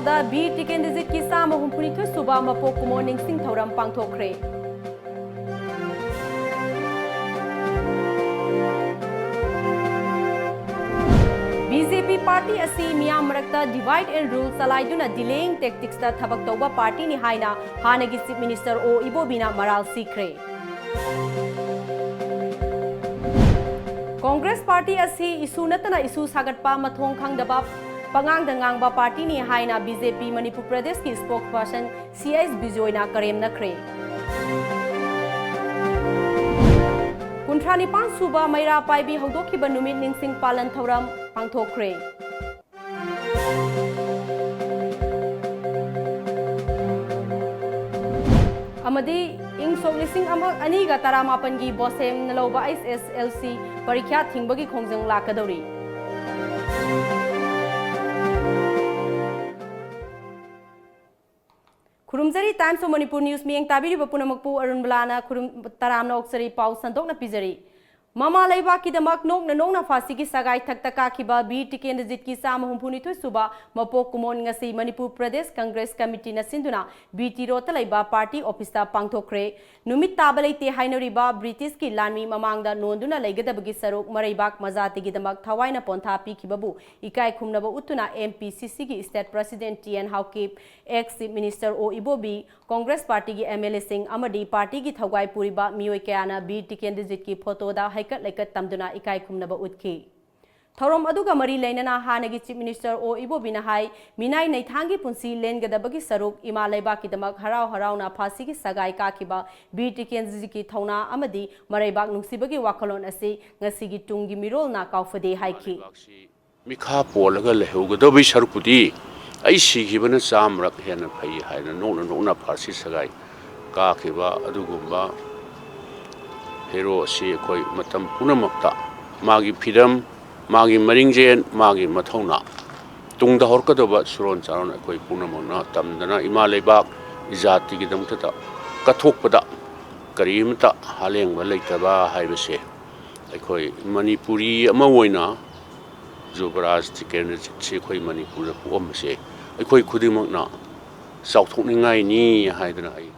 ꯏꯝꯐꯥꯜꯗ Bir Tikendrajit की ꯆꯥꯝꯃ ꯍꯨꯝꯐꯨꯅꯤꯊꯣꯏ suba mapok kummon ningsing thouram pangthokhre. BJP party asi meeyam marakta divide and rule challaiduna delaying tactics ta thabak touba partyni haina hannagi chief minister O.Ibobina maral sikhre. Congress party asi isu nattana isu sagatpa mathong khangdana pangangda ngangba partyni haina BJP Manipur Pradesh ki spokesperson Bijoyna karemnakhre. Kuntranipan suba meira paibi hongdokhiba numit ningsing palan thouram pangthokhre. Amadi ing lising aniga taramapan gi bosem naloba SSLC parikya thingbagi khongjang lakadori. Kurumjari Times of Manipur News miyeng tabiri bapunamakpu ARUNBALA na kurum taramna oksari pau sandokna pijari. Mama laiba ki damak nokna fasi ki sagai thakta kakiba Bir Tikendrajit ki chama humphunithoi suba mapok kummon ngasi Manipur Pradesh Congress Committee na sinduna BT rota laiba party office ta pangthokhre. Numit taba leite hainoriba British ki lanmi mamangda nonduna laigadabagi saruk maraibak majati gi damak thawaina pontha pikhibabu ikai khumnaba utuna MPCC ki state president TN Haukip ex minister O.Ibobina Congress party ki MLA sing amadi party ki thawai puriba miyoi kayana Bir Tikendrajit ki photo da laikat tamduna ikai khumnaba utki. Thouram aduga mari lainana hannagi chief minister O.Ibobina hai minai naithangi punsi lengadabagi saruk ima laiba ki damak harau na phasi ki sagai kakiba Bir Tikendrajit ki thauna amadi maraibak nungsibagi wakalon asi ngasigi tungi mirol na kaufade haiki. Mikha polaga lehugadabi sarukudi ai sigibana samrak hena phai haina nokna phasi sagai kakiba adugumba hero si koi matam punamakta magi pidam magi maringjen magi mathongna tungda horkadoba suron charon koi punamona tamdana imalebak izati gidamta kathokpada karimta halengba leitaba haibase koi manipuri ama oina Zubaraj Tikendrajit si koi manipur puamse koi khudimakna sauthokningai ni haidana ai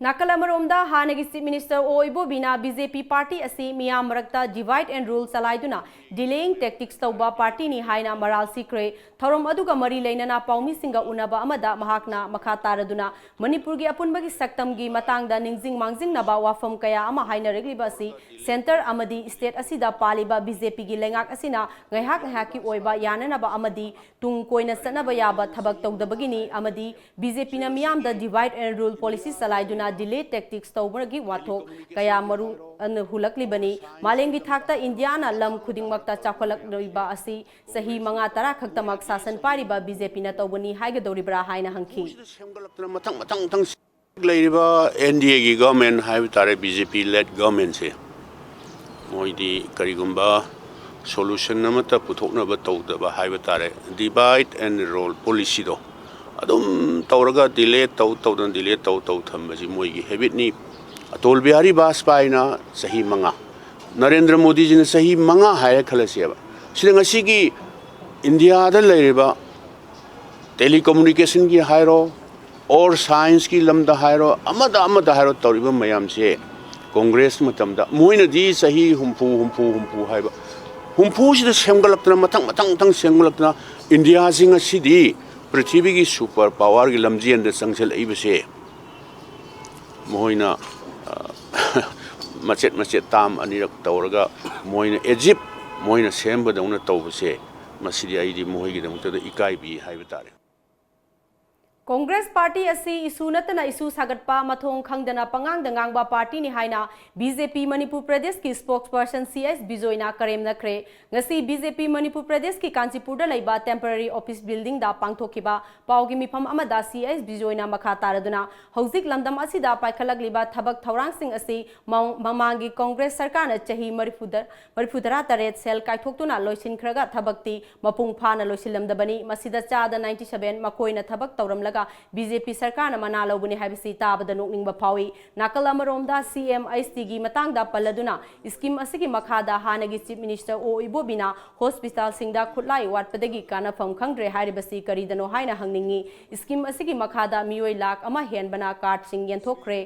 Nakalamaromda hannagi chief minister O.Ibobina BJP party asi meeyam marakta divide and rule challaiduna delaying tactics touba partyni haina maral sikhre thouram aduga mari lainana paumi singa unaba amada mahakna makha taraduna Manipur gi apunbagi saktam gi matangda ningsing mangjing naba wafam kaya ama haina regliba si center amadi state asida paliba BJP gi lengak asina ngaihak ki oiba yananaba amadi tung koina sanaba yaba thabak tawdabagini amadi BJP na meeyam da divide and rule policy challaiduna delay tactics tawbagi wathok kaya maru an hulakli bani malengi thakta India na lam khudingmakta chakholak loiba asi sahi manga tara khaktamak sasan pariba BJP na tawbani haigadoribra haina hangki matang leiriba NDA gi government haiba tare BJP led government se moidi karigumba solution namata puthokna ba tawdaba haiba tare divide and rule policy do adum tawraga delay tawdan delay taw thambaji moigi habit ni atol bihari bajpai na sahi manga Narendra Modi ji na sahi manga haya khalasiaba sida ngasi gi India da leiriba telecommunication gi hairo or science ki lamda hairo amada hairo tawriba mayam se Congress matamda moina di sahi humpu haiba humpu sida semgalapna matang semgalapna India singa sidi Prithvi ki super power ki lamji and sangsel ibase moina macet tam anirak tawraga moina Egypt moina semba dauna tawbase masidi aidi mohi gi damta da ikai bi haibitare Congress party asi isu natana isu sagatpa mathong khangdana pangangda ngangba party ni haina BJP Manipur Pradesh ki spokesperson Bijoyna karemnakhre ngasi BJP Manipur Pradesh ki Kanchipur da laiba temporary office building da pangthokhiba paugi mifam amada Bijoyna makha taraduna hojik lamdam asida paikhalakliba thabak thaurang sing asi mamangi Congress sarkar na chahi marifudara taret sel kaithoktuna loisin khraga thabakti mapung phana loisilamdabani masida chada 97 makoina thabak tauram ꯊꯝꯂꯒ BJP ꯁꯔꯀꯥꯔꯅ ꯃꯅꯥ ꯂꯧꯕꯅꯤ ꯍꯥꯏꯕꯁꯤ ꯇꯥꯕꯗ ꯅꯣꯛꯅꯤꯡꯕ ꯐꯥꯎꯏ ꯅꯥꯀꯜ ꯑꯃꯔꯣꯝꯗ CM STꯒꯤ ꯃꯇꯥꯡꯗ ꯄꯜꯂꯗꯨꯅ ꯁ꯭ꯀꯤꯝ ꯑꯁꯤꯒꯤ ꯃꯈꯥꯗ ꯍꯥꯟꯅꯒꯤ ꯆꯤꯞ ꯃꯤꯅꯤꯁꯇꯔ O.Ibobina ꯍꯣꯁꯄꯤꯇꯥꯜꯁꯤꯡꯗ ꯈꯨꯠꯂꯥꯏ ꯋꯥꯠꯄꯗꯒꯤ ꯀꯥꯟꯅꯐꯝ ꯈꯪꯗ꯭ꯔꯦ ꯍꯥꯏꯔꯤꯕꯁꯤ ꯀꯔꯤꯗꯅꯣ ꯍꯥꯏꯅ ꯍꯪꯅꯤꯡꯉꯤ ꯁ꯭ꯀꯤꯝ ꯑꯁꯤꯒꯤ ꯃꯈꯥꯗ ꯃꯤꯑꯣꯏ ꯂꯥꯈ ꯑꯃ ꯍꯦꯟꯕꯅ ꯀꯥꯔꯗꯁꯤꯡ ꯌꯦꯟꯊꯣꯛꯈ꯭रे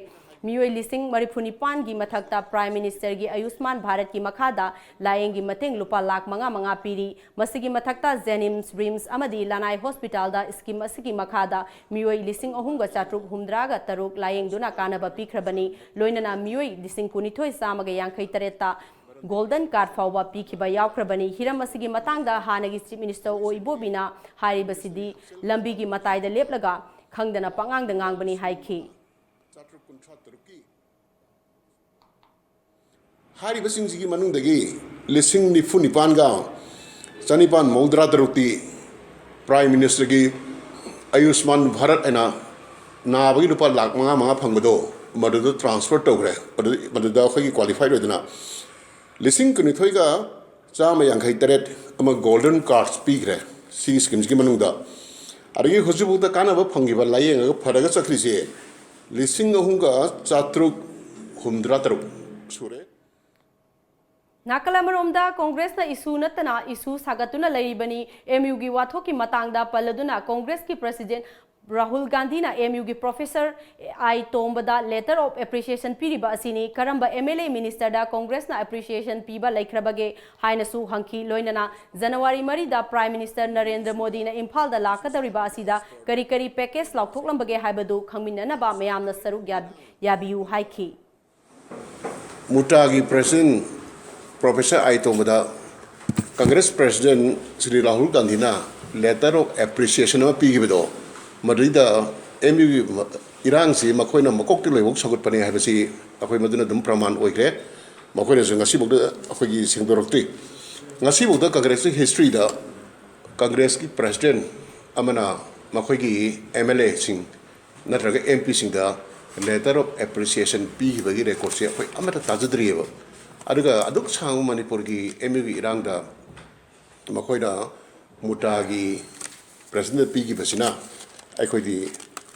मियोई लिसिंग मरिफुनिपान की मथक्ता प्राइम मिनिस्टर की आयुष्मान भारत की मखादा लायेंग की मतंग लुपा लाख मंगा पीरी मसिगी मथक्ता जेनिम्स रिम्स अमदी लानाई हॉस्पिटल दा स्कीम असिगी मखादा मियोई लिसिंग अहुंगा चाट्रुक हुमद्रागा तरुक लायेंग दुना कानबा पीख्रबनी लोइनना मियोई लिसिंग कुनिथोई सामगा यांखै तरेता गोल्डन कार्ड फाउबा पीखिबा यावख्रबनी हिरम असिगी मतांगदा हानगी चीफ मिनिस्टर O.Ibobina हारिबसिदी लंबी की मताइदा लेपलगा खंगदना पangangda ngangbani हाइखी हारिबसिंगी मनुंगदगी लिसिंग निफु निपानगा चनिपान मौद्रा तरुक्ति प्राइम मिनिस्टर की आयुष्मान भारत एना नाबगी रुपा लाख मंगा फंगबदो मदुद ट्रांसफर तौग्रे मदुद अखोगी क्वालिफाइड होदना लिसिंग कुनिथोइगा चाम यांखै तरेट अमा गोल्डन कार्ड्स पीग्रे सी स्कीम्स की मनुंगदा अरगी हुजुबुदा कानाबा फंगिबा लायेंगा फरगा चख्रिसे लिसिंग अहुंगा चात्रुक हुमद्रा तरुक सुरे नाकलमरोमदा कांग्रेस ना इशू नतना इशू सागतुना लैबनी MU की वाथो की मतांगदा पल्लदुना कांग्रेस की प्रेसिडेंट राहुल गांधी ना MU की प्रोफेसर आई तोंबदा लेटर ऑफ एप्रिसिएशन पीरिबा असिनी करंबा MLA मिनिस्टर दा कांग्रेस ना एप्रिसिएशन पीबा लैख्रबगे हाइनसु हंकी लोइनना जनवरी मरीदा प्राइम मिनिस्टर नरेंद्र मोदी ना इम्फाल दा लाकदरिबा असिदा करी करी पैकेज लाउथोकलंबगे हाइबदु खंगमिननबा मयामना सरुक याबियु हाइखी मुटा की प्रेसिडेंट प्रोफेसर आइतोमदा कांग्रेस प्रेसिडेंट श्री राहुल गांधी ना लेटर ऑफ एप्रिसिएशन पीगिबदो मदुदा MU इरांग से मखोइना मकोक्ति लोइबोक सगुतपने हाइबसी अखोइ मदुना दुम प्रमाण ओइख्रे मखोइना जों ngasiबोक अखोइगी सिंगदोरक्ति ngasiबोक कांग्रेस हिस्ट्री दा कांग्रेस की प्रेसिडेंट अमना मखोइगी MLA सिंग नत्रगा MP सिंग दा लेटर ऑफ एप्रिसिएशन पीगिबगी रेकॉर्ड से अखोइ अमता ताजद्रियबो अदुगा अदुक सांग मणिपुर की MU की इरांगदा मखोइना मुटागी प्रेसिडेंट पीगी बसिना अखोइदी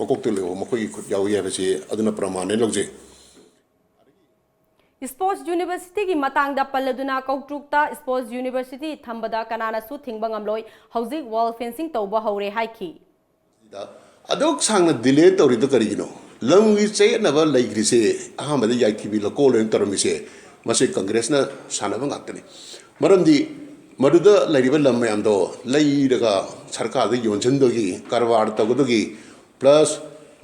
मकोक्ति लेओ मखोइगी खुद याउई हाबसे अदुना प्रमाण लौजे स्पोर्ट्स यूनिवर्सिटी की मतांगदा पल्लदुना कौट्रुक्ता स्पोर्ट्स यूनिवर्सिटी थंबदा कनानासु थिंगबंगमलोय हौजिक वॉल फेंसिंग तौबा हौरे हाइखी अदुक सांग डिले तौरिदो करिगिनो लंगी चेनबा लैग्रिसे अहमद याइथिबी लकोलेन तरमिसे मसे कांग्रेस ना सानबा गातने मरमदी मदुद लैरिबा लम मयामदो लैरगा सरकार द योनजनदगी कारवार तगदगी प्लस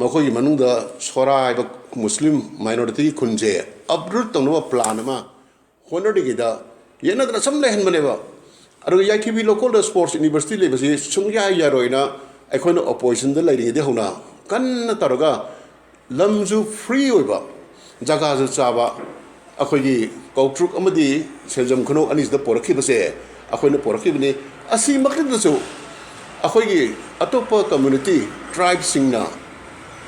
मखोगी मनुंगदा सोराइबा मुस्लिम माइनॉरिटी खुनजे अब्रुट तंगनबा प्लान मा होनदगिदा येनदना सम लेहनबनेबा अरु याइथिबी लोकल स्पोर्ट्स यूनिवर्सिटी लेबसे सुंगया यारोइना अखोइना अपोजिशन द लैरिगदे होना कन्न तरगा लमजु फ्री होइबा जगाजु चाबा अखोइगी कौट्रुक अमदी सेजम खनो अनिसदा पोरखिबसे अखोइना पोरखिबने असि मखलिदसु अखोइगी अतोप कम्युनिटी ट्राइब सिंगना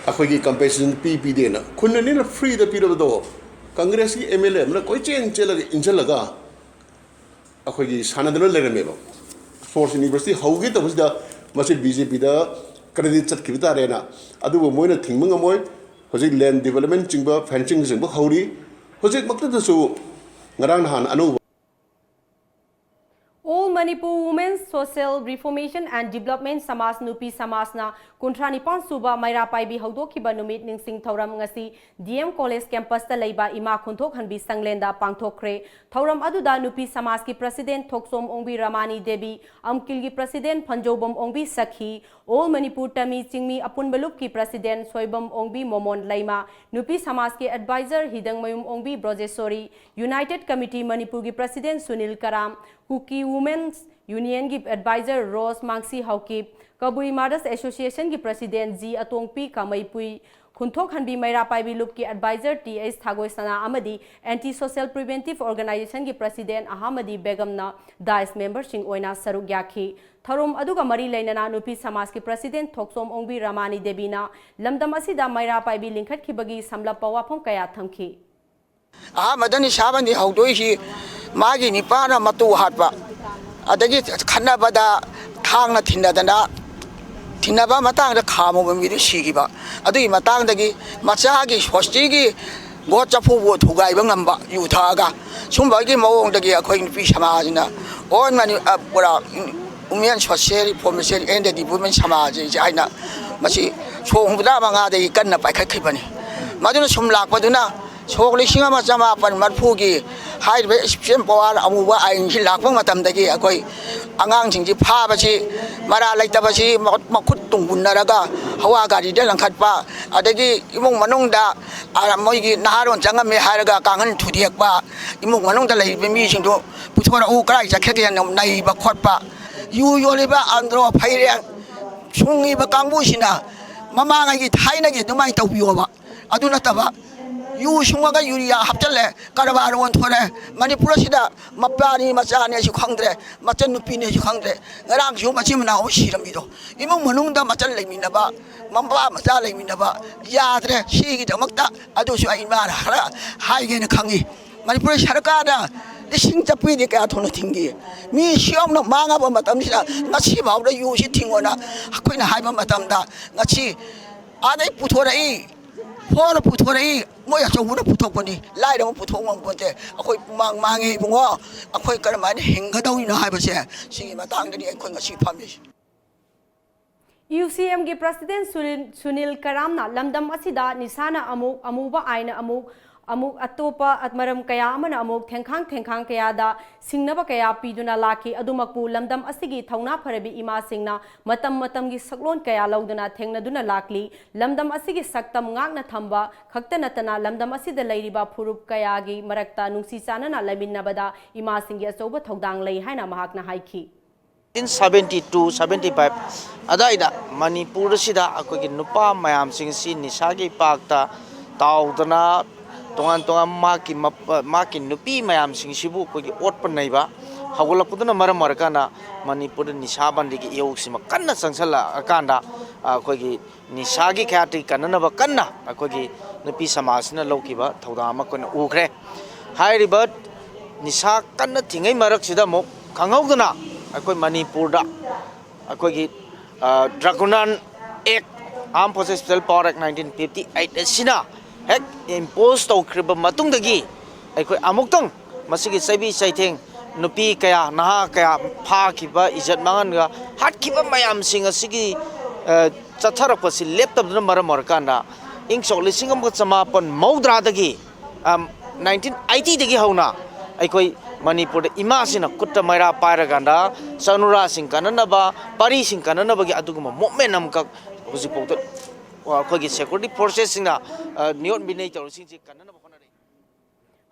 अखोइगी कंपेंसेशन पीपीदेना खुननिना फ्री द पीरबदो कांग्रेस की MLA मन कोइ चेन चेलगा इंजलगा अखोइगी सानदना लेरमेबो स्पोर्ट्स यूनिवर्सिटी हौगे तबसदा मसे BJP दा क्रेडिट चटखिबतारेना अदुबो मोइना थिंगमंगमोय होजिक लैंड डेवलपमेंट चिंबा फेंसिंग जिंबा हौरी होजिक मक्तदसु ngarang nahan anu All Manipur Women's Social Reformation and Development Samas Nupi Samasna Kuntranipan Suba Meira Paibi Haudokiba Numit Ningsing Thouram Ngasi DM College Campus ta Leiba Ima Khunthok Hanbi Sanglenda pangthokhre Thouram Aduda Nupi Samas ki President Thoksom Ongbi Ramani Devi Amkil ki President Phanjobam Ongbi Sakhi All Manipur Tami Chingmi Apunbalup ki President Soibam Ongbi Momon Laima Nupi Samas ki Advisor Hidang Mayum Ongbi Brojesori United Committee Manipur ki President Sunil Karam Kuki Women's Union की advisor Rose Mangshi Haokip Kabui mothers association की president जी अतोंगपी कामईपुई खुंथोक हनबी मैरा पाइबी लुप की advisor TS थागोय सना अमदी एंटी सोशल प्रिवेंटिव ऑर्गेनाइजेशन की प्रेसिडेंट अहमदी बेगमना दाइस मेंबर सिंह ओइना सरुक याखी थरुम अदुगा मरी लेनना नुपी समाज की प्रेसिडेंट थोक्सोम ओंगबी रामानी देवीना लमदम असिदा मैरा पाइबी लिंखट खिबगी समलप वाफम कया थमखी मदनी साबनी हौदोइसी मागी निपाना मतु हाटबा अदगी खन्नबदा थांगना थिन्नदना थिनबा मतंग द खामो बमी दु सिगिबा अदुई मतंग दगी मचागी होस्टिगी गो चफु बो थुगाई बंगंबा युथागा सुंबागी मवोंग दगी अखोई नुपी समाजना ओन मानि पुरा women social reformation and development समाज जायना मसी सोंगदा मंगा दगी कन्ना पाइखखिबनी मदुना सुम लाकपदुना सोग लिसिंग अमा चमापन मरफुगी हाइबे स्पेशल पावर अमुबा आइन हि लाकप मतमदगी अखोई आंगांसिंगजी फाबसी मरा लेतबसी मखुत तुंगुनरगा हवा गाड़ी दे लंखटपा अदगी इमुंग मनुंगदा मोइगी नहारोन चंगमे हारगा कांगन थुदियकपा इमुंग मनुंगदा लेबे मिसिंगदो पुथोरा उ कराइ जखेगे नाइबा खोटपा यु योलिबा आंद्रो फाइरे सुंगिबा कांगबुसिना ममांगी थाइनगी दुमाइ तौबियोबा अदु नतबा यू सुंगा यूरिया हप्चले कारबार ओंथोरे मणिपुर सिदा मपानी मचाने सु खंगद्रे मचन नुपीने सु खंगद्रे ngरang सु मचि मनाव सिरमिदो इमुंग मनुंगदा मचन लेमिनबा मम्बा मचा लेमिनबा याद्रे सिगी दमक्ता अदुसु आइमा हरा हाइगेन खंगी मणिपुर सरकारना लिसिंग चपीदि क्या थोन थिंगी मी सियम न मांगाबा मतमसिदा ngasi बावदा यू सि थिंगोना अखोइना हाइबा मतमदा ngasi आदै पुथोरई फोन पुथोरई मोय अचौबुना पुथोकपनि लाइदम पुथोंगम पोते अखोइ मांग मांगे बुंगो अखोइ करमानि हिंगदौइनो हाइबसे सिगी मतंगदनि अखोइ ngasi फामि UCM के प्रेसिडेंट सुनील करामना लमदम असिदा निसाना अमुबा आइना अमुक अतोपा अतमरम कया अमन अमुक थेंखांग कयादा सिंगनबा कया पीदुना लाखी अदुमकपु लमदम असिगी थौना फरबी इमा सिंगना मतम की सकलोन कया लौदुना थेंगनदुना लाखली लमदम असिगी सक्तम ngakna thamba खक्ता नत्तना लमदम असिदा लैरिबा फुरुप कयागी मरक्ता नुंसी चानना लैमिन्नबदा इमा सिंगी अचौबा थौदांग लै हाइना महाकना हाइखी In 72-75 अदाइदा मणिपुर सिदा अकोगी नुपा मयाम सिंग सी निसागी पाकता ताउदना तोंगान माकी नुपी मयाम सिंग सिबु कोगी ओटपन नैबा हगोलपुदना मरम मरकाना मणिपुर निसा बंदिगी योगसिमा कन्ना संगसला अकांदा अकोगी निसागी ख्याति कन्ननबा कन्ना अकोगी नुपी समाजना लौकिबा थौदामा कोन उखरे हाइरिबा निसा कन्ना थिंगै मरकसिदा मो खंगौदना अकोई मणिपुर अकोई ड्रगुनन act armed forces special power act 1958 असिना हेक इम्पोज तौख्रिब मतुंगदगी अकोई अमुक्तंग मसिगी सैबी सैथेंग नुपी कया नहा कया फाखिबा इज्जत मांगनगा हाटखिबा मयाम सिंग असिगी चथरपसि लेप्तबदना मरम मरकांदा इंग सोलिसिंग समापन मौद्रादगी 1980 दगी हौना अकोई मणिपुर इमासिना कुट्ट मैरा पायरगांदा सनुरा सिंग कननबा परी सिंग कननबगी अदुगुम मोमेंट अमका हुजिपोत अखोगी सिक्योरिटी फोर्सेस सिंगना नियोन बिनै तौरसिंग कननबा होनरे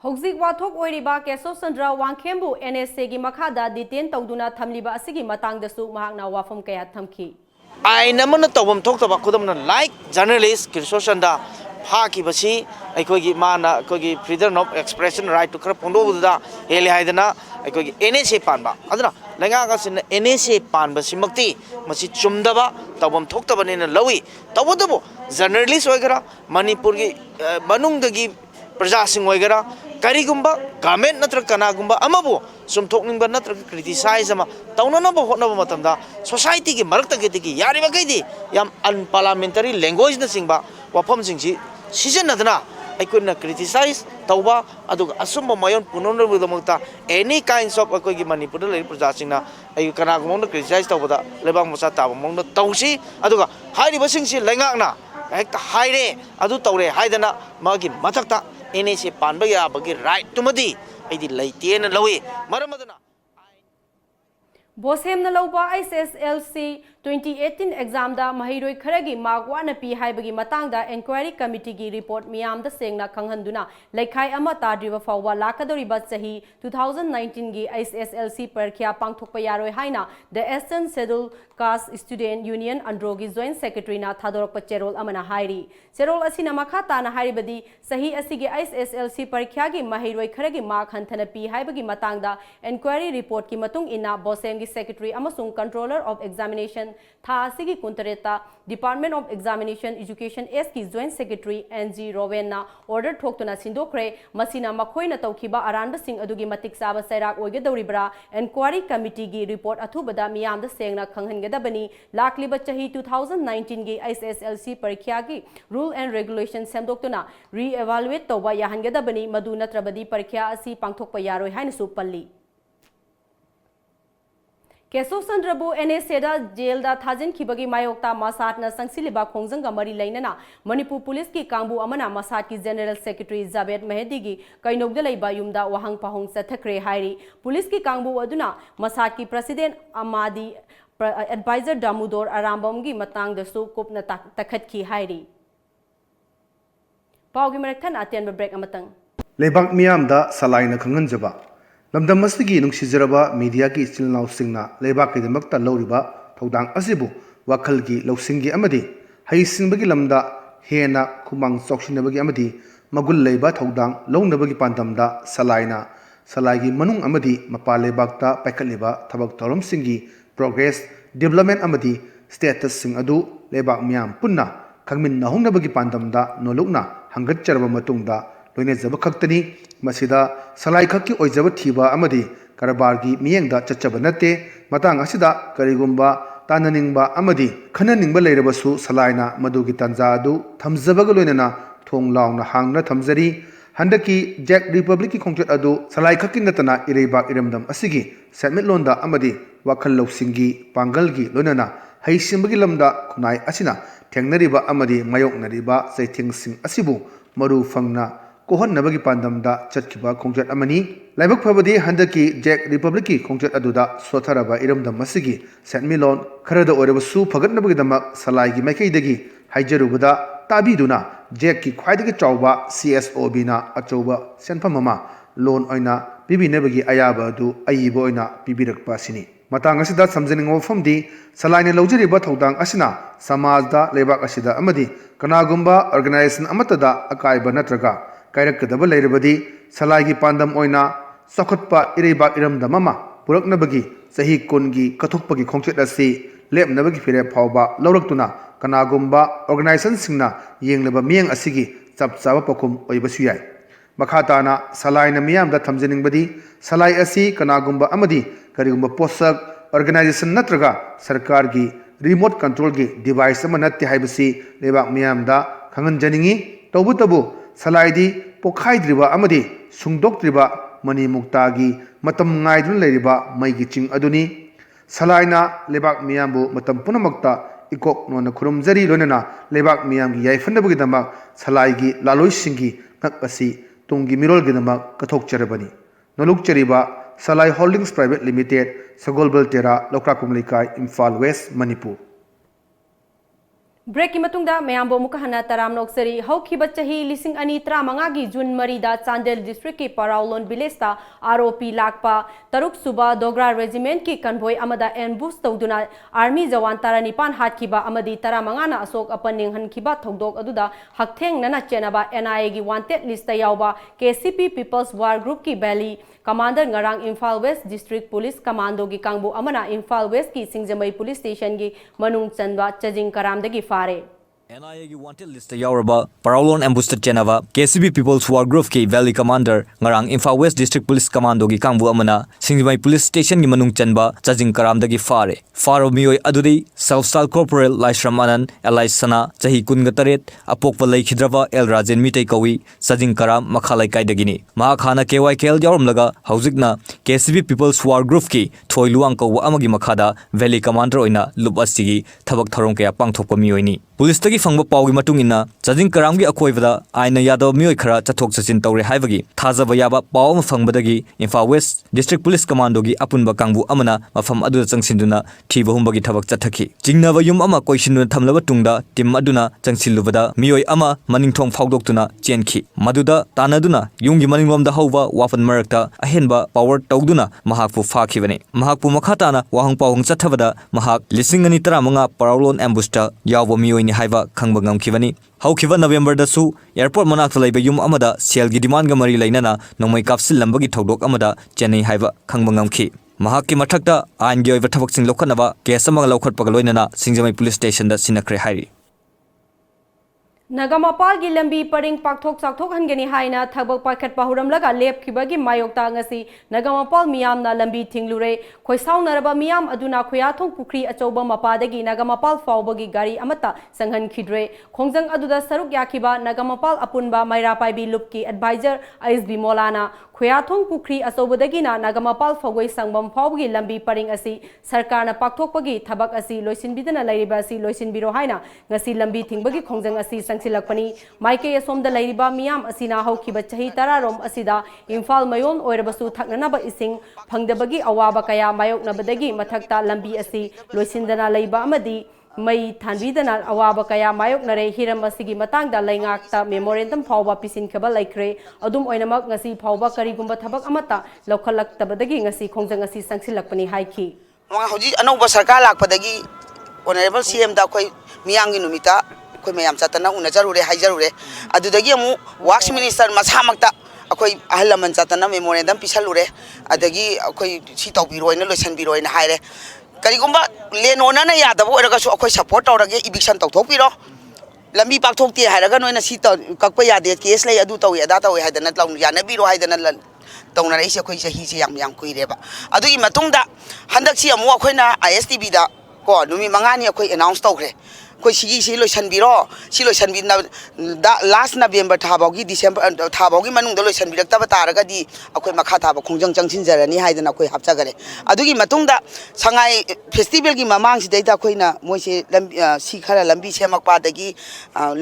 हौजिक वाथोक ओइरिबा केशव चंद्र वांखेमबु NSA गी मखादा डिटेन तौदुना थमलिबा असिगी मतंगदसु महाकना वाफम कया थमखी आइन अमन तौबम थोक्तबा खुदमना लाइक जर्नलिस्ट केशव चंद्र फाखिबसी अखोगी माना अखोगी freedom of expression right to खर फोंदोबुदा हेले हाइदना अखोगी NSA पानबा अदना लंगागासिन NSA पानबसिमक्ति मसि चुमदबा तौबम थोक्तबनेना लवी तौबदबो जर्नलिस्ट ओइगरा मणिपुर की मनुंगदगी प्रजासिंग ओइगरा करिगुंबा गवर्नमेंट नत्र कनागुंबा अमबो सुमथोकनिंबा नत्र क्रिटिसाइज अमा तौननबो होनबो मतमदा सोसाइटी की मरक्तगेदगी यारिबगैदि याम अनपार्लियामेंटरी लैंग्वेज न सिंगबा वाफम सिंगसी सिजनदना अखोइना क्रिटिसाइज तौबा अदुगा असुंबा मयोन पुनोनबुदमक्ता एनी काइंड्स ऑफ अखोइगी मणिपुर लै प्रजासिंगना अय कनागुमोंना क्रिटिसाइज तौबदा लेबांग मसा ताबा मोंना तौसी अदुगा हाइरिबा सिंगसी लैंगाकना हेक्ता हाइरे अदु तौरे हाइदना मागी मथक्ता NSA पानबा याबगी राइट तुमदी अइदि लैतेन लवे मरमदना बोसेम न लौबा SSLC 2018 एग्जाम दा महिरोय खरगी मार्क वाना पी हाइबगी मतंगदा इंक्वायरी कमिटी की रिपोर्ट मियाम दा सेंगना खंगहंदुना लेखाई अमा ताद्रिबा फावबा लाकदोरिबा चही 2019 की SSLC परीक्षा पांगथोकपा यारोय हाइना the eastern schedule caste student union अंड्रोगी जॉइंट सेक्रेटरी ना थादोरकपा चेरोल अमना हाइरी चेरोल असिना मखा ताना हाइरिबदी सही असिगी SSLC परीक्षा की महिरोय खरगी मार्क हंथना पी हाइबगी मतंगदा इंक्वायरी रिपोर्ट की मतुंग इना बोसेम की सेक्रेटरी अमसुंग controller of examination tha asigi kuntareta Department of Examination Education S ki Joint Secretary NG Rowenna order thoktuna sindokre masina makhoina tawkhiba aranba sing adugi matik saba sairak oigedoribra inquiry committee gi report athubada miyamda sengna khanghangadabani lakliba chahi 2019 gi SSLC parikya gi rule and regulation semdoktuna re-evaluate tawba yahangadabani madu natrabadi parikya asi pangthokpa yaroi haina su palli Keso Sandrabu NSA jail da thajin khibagi mayokta masat na sangsiliba khongjanga mari lainana Manipur police ki kangbu amana masat ki general secretary Zabed Mehdi gi kainogda leiba yumda wahang pahong sathakre hairi police ki kangbu aduna masat ki president amadi advisor Damudor Arambam gi matang da su kupna takhat ki hairi Paugi maraktan atian break amatang Lebak miyam da salaina khanganjaba lamdam masigi nungsijaraba media ki istilnaw singna lebak ki damakta lawriba thodang asibu wakhal ki lawsingi amadi haisingbagi lamda hena khumang choksinabagi amadi magul leiba thodang lawnabagi pandamda salaigi manung amadi mapalebakta paikaliba thabak thoram singi progress development amadi status sing adu lebak miyam punna khangmin nahungnabagi pandamda nolukna hangatcharaba matungda loine jaba khaktani masida salai khakki oijaba thiba amadi karabargi miyengda chachaba nate matang asida karigumba tananingba amadi khananingba leirabasu salaina madugi tanja adu thamjabaga loinana thonglawna hangna thamjari handaki Jack Republic ki khongchat adu salai khakki natana ireibak iramdam asigi setmet londa amadi wakhal lawsingi pangalgi loinana haisinbagi lamda khunai asina thengnariba amadi mayoknariba saithing asibu maru fangna Kohan nabagi pandamda chatkiba khongjat amani laibak phabadi handaki Jack Republic ki khongjat aduda sotharaba iramdam masigi setmilon kharada orebasu phagat nabagi damak salai gi maikaidagi haijarubada tabiduna Jack ki khwaidagi chawba O.Ibobina achawba senphamama loan oina bibinebagi ayaba adu ayibo oina bibirakpa sini matang asida samjaning ofamdi salaine lawjariba thodang asina samajda lebak asida amadi kanagumba organization amatada akaiba natraga Kairakadaba lairabadi salagi pandam oina sakhatpa ireibak iramdamama puraknabagi sahi kungi kathokpagi khongchet asi lepnabagi fire phawba lawraktuna kanagumba organization singna yenglaba miyang asigi chapchaba pakhum oibasu yai makhatana salaina miyamda thamjaningbadi salai asi kanagumba amadi karigumba posak organization natraga sarkar gi remote control gi device ama natte haibasi lebak miyamda khanganjaningi tawbutabu Salaidi pokhaidriba amadi sungdoktriba mani muktagi matam ngaidun leiriba maigi ching aduni salaina lebak miyambu matam punamakta ikok nona khurumjari lonena lebak miyamgi yaifandabagi damak salaigi laloi singi ngakasi tungi mirolgi damak kathokcharabani nolukchariba Salai Holdings Private Limited Sagolbal Tera Lokrakumlikai Imphal West Manipur Break ki matungda mayambo mukahana taram noksari haukiba chahi lising ani tramanga gi June marida Chandel district ki Paraulon village ta ROP lakpa taruk suba dogra regiment ki convoy amada ambush tawduna army jawan taranipan hatkiba amadi taramanga na asok apaning hankiba thodok aduda haktheng nana chenaba NIA gi wanted list ta yawba KCP People's War Group ki Valley Commander ngarang Imphal West District Police Commando gi kangbu amana Imphal West ki Singjamai Police Station gi manung chanwa chajing karamdagi fare NIA gi wanted list yauraba Paraulon ambush chenava KCB People's War Group ki Valley Commander ngarang Imphal West District Police Commando gi kangbu amana Singjamai Police Station gi manung chanba chajing karamdagi faro mioi adudi Self Style Corporal Laisramanan Elaisana chahi kungatret apokpa laikhidraba El Rajen mitei kawi chajing karam makhalai kaidagini makhana KYKL yaurumlaga haujikna KCB People's War Group ki thoiluang kawa amagi makhada Valley Commander oina lubasigi thabak thorom kaya pangthokpa mioi ni Police tagi fangba pawgi matungina chajing karamgi akoibada aina yadaw mioi khara chathok chachin tawre haibagi thajaba yaba paw ma fangbadagi Imphal West District Police Commando gi apunba kangbu amana mafam adu changsinduna thiba humbagi thabak chathaki jingnaba yum ama koisinuna thamlaba tungda tim aduna changsilubada mioi ama maningthong phawdoktuna chenki maduda tanaduna yumgi maninglomda hauba wafan marakta ahenba power tawduna mahakpu fakhibani mahakpu makhatana wahang pawang chathabada mahak lising ani 15 Paraulon ambushta yawba mioi ni haiba khangba ngamkhibani haukiba November da su airport manakta laiba yum amada sel gi demand ga mari lainana nomai kapsil lambagi thodok amada Chennai haiba khangba ngamkhi mahakki mathakta ain gi oiba thabak sing lokhanaba case amang lokhatpaga loinana Singjamai police station da sinakhre hairi Nagamapal gi lambi paring pakthok sakthok hangeni haina thabak pakhat pahuram laga lep khibagi mayokta ngasi Nagamapal miyam na lambi thinglure khoisau naraba miyam aduna khoyathong pukri achoba mapadagi Nagamapal faubagi gari amata sanghan khidre khongjang aduda saruk yakhiba Nagamapal apunba meira paibi lupki advisor ISB Molana khoyathong pukri achobadagi na Nagamapal fawai sangbam faubagi lambi paring asi sarkarna pakthokpagi thabak asi loisinbidana lairiba asi loisinbiro haina ngasi lambi thingbagi khongjang asi Silakpani, Maike Somda Laiba Miam Asina Hokiba Chahi Tararom Asida, Infal Mayon Oirabasu Taknanaba Ising, Pangdabagi Awaba Kaya Mayok Nabadagi, Matakta Lambi Asi, Loisindana Laiba Amadi, May Tanvidana Awaba Kaya Mayok Nare, Hiram Asigi Matanga Langakta, Memorandum Pauba Pisin Kaba Laikre, Adum Oinamak Nasi Pauba Karigumba Tabak Amata, Lokalak Tabadagi Nasi Kongzangasi Sansilakpani Haiki. Hoji Anova Sarkala Padagi, Honorable CM Dakoi, Miangi Numita. Koi meeyam chattana una jarure hai jarure adudagi amu wax minister masamakta akoi ahlaman chattana memorandum pisalure adagi akoi si tawbiroina loisanbiroina haire karigumba lenona na yadabo oraga su akoi support tawrage eviction tawthokpiro lambi pakthokti hairaga noina si kakpa yade case lay adu tawi ada tawi haidana law yanabiro haidana tawna raise akoi sahi se yam kuireba adugi matungda handaksi amu akoina ISTB da ko numi mangani akoi announce tawkhre koi si loisanbiro si loisanbina last November thabagi December thabagi manung da loisanbirakta bataraga di akoi makha thaba khongjang changsinjarani haidana koi hapchagare adugi matungda sangai festival gi mamang sidaita koina moise si khara lambi semakpa dagi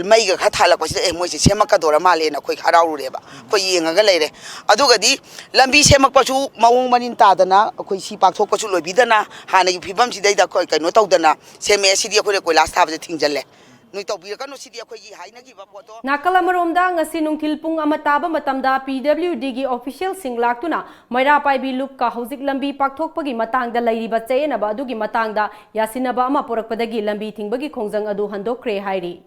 maiga kha thalak pasi moise semakka dora male na koi haraurureba koi yengaga leire aduga di lambi semakpa su mawong manin tadana koi si pakthok pasu loibidana hanagi phibam sidaita koi kaino tawdana seme sidi koi koi last thaba Nakalamaromda ngasi nungthil pung amataba matamda PWD gi official sing laktuna meira paibi loop ka hojik lambi pakthokpagi matangda lairiba chayenaba adugi matangda yasinaba ama porakpadagi lambi thingbagi khongjang adu handokre hairi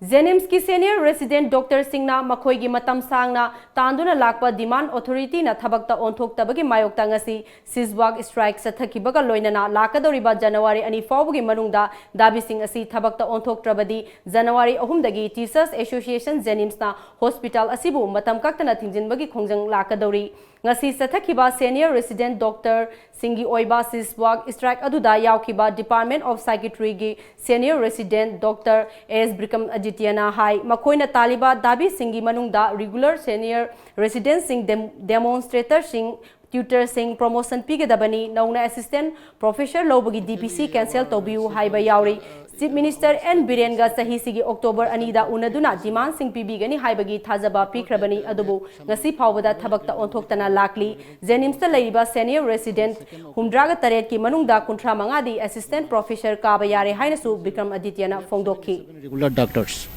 Jenims ki senior resident Dr. Singna Makhoigi Matam Sangna Tanduna Lakpa Demand Authority na Thabakta Onthoktabagi Mayokta ngasi Sizwag Strike Sathakibaga Loinana Lakadoriba January ani fawbugi manungda Dabising asi Thabakta Onthoktrabadi January 3dagi Teachers Association Jenims na Hospital asibu matam kaktana thingjinbagi khongjang lakadori ngasi sathakiba senior resident Dr. Singi Oiba Sizwag Strike aduda yaukiba Department of Psychiatry gi senior resident Dr. S. Brikam Aditya Hai Makoina Taliba Dabi Singi Manungda regular senior resident Sing demonstrator Sing tutor Sing promotion Pigedabani Nauna assistant professor Lobagi DPC cancel Tobiu Haiba Yauri Chief Minister N. Birenga Sahi Sigi October Anida Unaduna Demand Sing Pibigani Haibagi Thazaba Pikrabani Adubu Ngasi Pawada Thabakta Onthoktana Lakli Jenimsta Laiba senior resident Humdraga Taret ki Manungda Kuntra Mangadi assistant professor Kabayare Hainasu Bikram Adityana Fongdoki regular doctors.